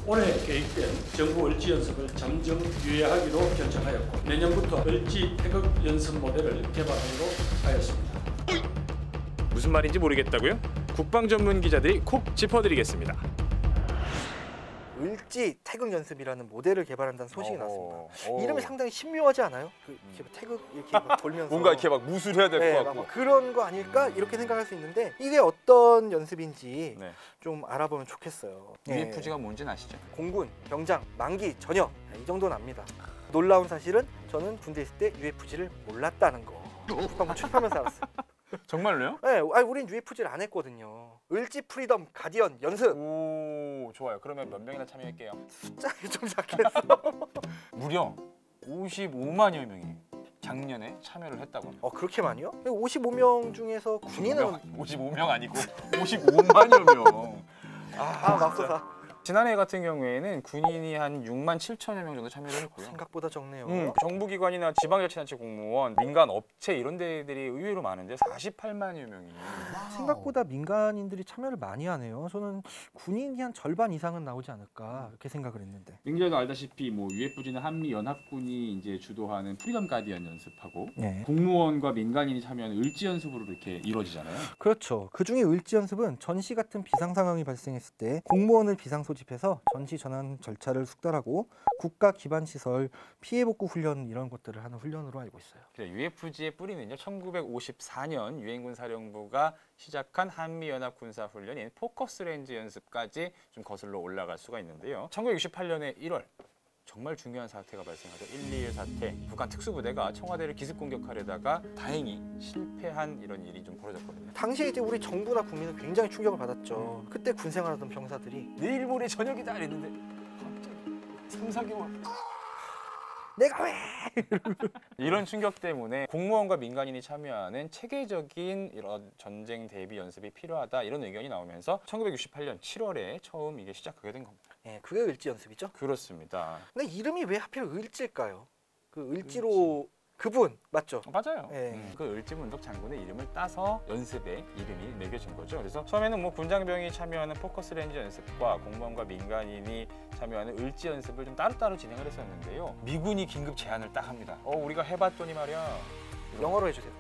올해 계획된 정부 을지 연습을 잠정 유예하기로 결정하였고 내년부터 을지 태극 연습 모델을 개발하기로 하였습니다. 무슨 말인지 모르겠다고요? 국방 전문 기자들이 콕 짚어드리겠습니다. 을지 태극 연습이라는 모델을 개발한다는 소식이 나왔습니다. 이름이 상당히 신묘하지 않아요? 태극 이렇게 막 돌면서 뭔가 이렇게 막 무술해야 될 것 같고 그런 거 아닐까 이렇게 생각할 수 있는데 이게 어떤 연습인지 네. 좀 알아보면 좋겠어요. UFG가 뭔지는 아시죠? 공군, 병장, 만기, 전역 이 정도는 압니다. 놀라운 사실은 저는 군대 있을 때 UFG를 몰랐다는 거. 국방부 출입하면서 알았어요. 정말로요? 네, 우린 UFG를 안 했거든요. 을지 프리덤 가디언 연습. 오, 좋아요. 그러면 몇 명이나 참여할게요? 숫자가 좀 작겠어. 무려 55만여 명이 작년에 참여를 했다고 합니다. 그렇게 많이요? 55명 중에서 군인은 55명 아니고 55만여 명. 맙소사. 지난해 같은 경우에는 군인이 한 6만 7천여 명 정도 참여를 했고요. 생각보다 적네요. 정부기관이나 지방자치단체 공무원, 민간 업체 이런 데들이 의외로 많은데 48만여 명이. 생각보다 민간인들이 참여를 많이 하네요. 저는 군인이 한 절반 이상은 나오지 않을까 이렇게 생각을 했는데. 민기자도 알다시피 뭐 UFG는 한미 연합군이 이제 주도하는 프리덤 가디언 연습하고 네. 공무원과 민간인이 참여하는 을지 연습으로 이렇게 이루어지잖아요. 그렇죠. 그중에 을지 연습은 전시 같은 비상 상황이 발생했을 때 공무원을 비상 소집해서 전시 전환 절차를 숙달하고 국가 기반 시설 피해 복구 훈련 이런 것들을 하는 훈련으로 알고 있어요. 그래, UFG의 뿌리는요. 1954년 유엔군 사령부가 시작한 한미연합군사훈련인 포커스 렌즈 연습까지 좀 거슬러 올라갈 수가 있는데요. 1968년에 1월 정말 중요한 사태가 발생하죠. 121 사태. 북한 특수부대가 청와대를 기습 공격하려다가 다행히 실패한 이런 일이 좀 벌어졌거든요. 당시에 이제 우리 정부나 국민은 굉장히 충격을 받았죠. 그때 군 생활하던 병사들이 내일 모레 저녁이다 이랬는데 갑자기 3, 4개월 내가 왜? 이런 충격 때문에 공무원과 민간인이 참여하는 체계적인 이런 전쟁 대비 연습이 필요하다 이런 의견이 나오면서 1968년 7월에 처음 이게 시작하게 된 겁니다. 네, 그게 을지 연습이죠? 그렇습니다. 근데 이름이 왜 하필 을지일까요? 그 을지로 그분 맞죠? 맞아요. 네. 그 을지문덕 장군의 이름을 따서 연습에 이름이 매겨진 거죠. 그래서 처음에는 뭐 군장병이 참여하는 포커스 렌즈 연습과 공무원과 민간인이 참여하는 을지 연습을 좀 따로따로 진행을 했었는데요. 미군이 긴급 제안을 딱 합니다. 우리가 해봤더니 말이야. 영어로 해주세요.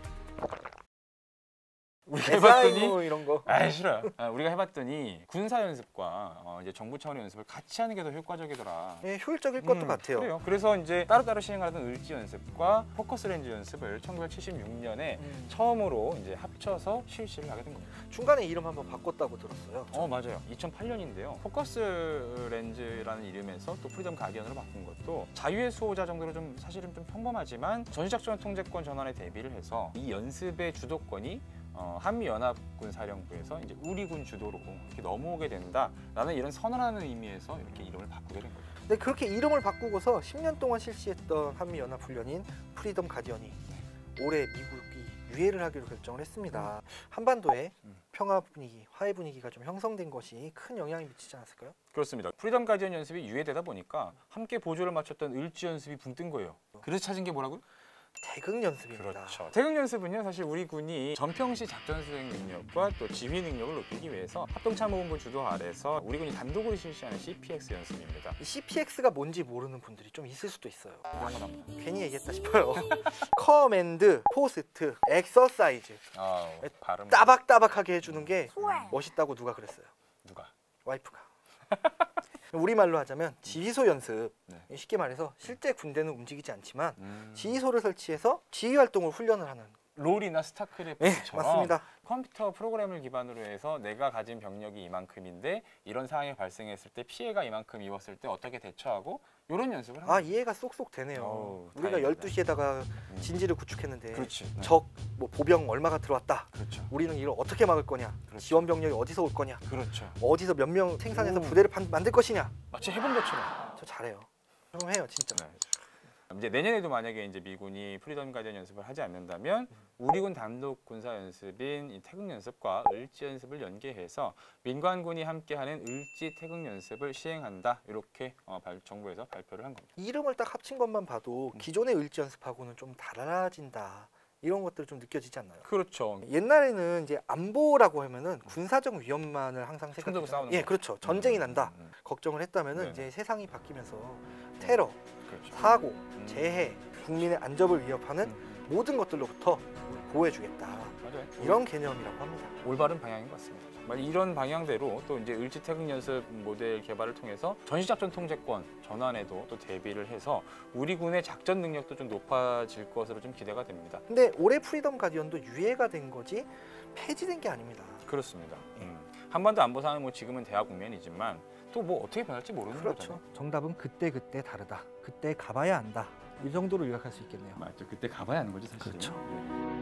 우리가 해봤더니 뭐 이런 거. 싫어요. 우리가 해봤더니 군사 연습과 이제 정부 차원의 연습을 같이 하는 게 더 효과적이더라. 네, 효율적일 것도 같아요. 그래요. 그래서 이제 따로따로 시행하던 을지 연습과 포커스 렌즈 연습을 1976년에 처음으로 이제 합쳐서 실시를 하게 된 겁니다. 중간에 이름 한번 바꿨다고 들었어요. 맞아요. 2008년인데요. 포커스 렌즈라는 이름에서 또 프리덤 가디언으로 바꾼 것도 자유의 수호자 정도로 좀 사실은 좀 평범하지만 전시작전 통제권 전환에 대비를 해서 이 연습의 주도권이 한미연합군 사령부에서 이제 우리군 주도로 이렇게 넘어오게 된다라는 이런 선언하는 의미에서 이렇게 이름을 바꾸게 된 거죠. 근데 그렇게 이름을 바꾸고서 10년 동안 실시했던 한미연합훈련인 프리덤 가디언이 올해 미국이 유예를 하기로 결정을 했습니다. 한반도에 평화 분위기, 화해 분위기가 좀 형성된 것이 큰 영향을 미치지 않았을까요? 그렇습니다. 프리덤 가디언 연습이 유예되다 보니까 함께 보조를 맞췄던 을지 연습이 붕 뜬 거예요. 그래서 찾은 게 뭐라고요? 태극 연습입니다. 그렇죠. 태극 연습은요, 사실 우리 군이 전평시 작전 수행 능력과 또 지휘 능력을 높이기 위해서 합동참모본부 주도 아래서 우리 군이 단독으로 실시하는 CPX 연습입니다. 이 CPX가 뭔지 모르는 분들이 좀 있을 수도 있어요. 이런 건 합니다. 괜히 얘기했다 싶어요. 커맨드, 포스트, 엑서사이즈. 발음 따박따박하게 해주는 게 멋있다고 누가 그랬어요? 누가? 와이프가. 우리말로 하자면 지휘소 연습. 네. 쉽게 말해서 실제 군대는 움직이지 않지만 지휘소를 설치해서 지휘 활동을 훈련을 하는. 롤이나 스타크래프트처럼 맞습니다. 컴퓨터 프로그램을 기반으로 해서 내가 가진 병력이 이만큼인데 이런 상황이 발생했을 때 피해가 이만큼 입었을 때 어떻게 대처하고 이런 연습을 합니다. 이해가 쏙쏙 되네요. 우리가 다행이다. 12시에다가 진지를 구축했는데 그렇지. 네. 적 뭐 보병 얼마가 들어왔다. 그렇죠. 우리는 이걸 어떻게 막을 거냐. 그렇죠. 지원 병력이 어디서 올 거냐. 그렇죠. 어디서 몇 명 생산해서 부대를 만들 것이냐. 마치 해본 것처럼. 저 잘해요. 좀 해요, 진짜. 네. 이제 내년에도 만약에 이제 미군이 프리덤 가디언 연습을 하지 않는다면 우리군 단독 군사 연습인 이 태극 연습과 을지 연습을 연계해서 민관군이 함께하는 을지 태극 연습을 시행한다 이렇게 정부에서 발표를 한 겁니다. 이름을 딱 합친 것만 봐도 기존의 을지 연습하고는 좀 달라진다 이런 것들 좀 느껴지지 않나요? 그렇죠. 옛날에는 이제 안보라고 하면은 군사적 위험만을 항상 총 들고 생각했잖아요. 싸우는 예, 거. 그렇죠. 전쟁이 난다 음. 걱정을 했다면은 네네. 이제 세상이 바뀌면서 테러, 그렇죠. 사고, 재해, 국민의 안전을 위협하는 모든 것들로부터 보호해주겠다. 맞아요. 이런 개념이라고 합니다. 올바른 방향인 것 같습니다. 정말 이런 방향대로 또 이제 을지 태극 연습 모델 개발을 통해서 전시작전 통제권 전환에도 또 대비를 해서 우리 군의 작전 능력도 좀 높아질 것으로 좀 기대가 됩니다. 근데 올해 프리덤 가디언도 유예가 된 거지 폐지된 게 아닙니다. 그렇습니다. 한반도 안보 상황은 뭐 지금은 대화 국면이지만 또 뭐 어떻게 변할지 모르는 거잖아요. 정답은 그때 다르다. 그때 가봐야 안다. 이 정도로 요약할 수 있겠네요. 맞죠. 그때 가봐야 하는 거죠, 사실은. 그렇죠. 네.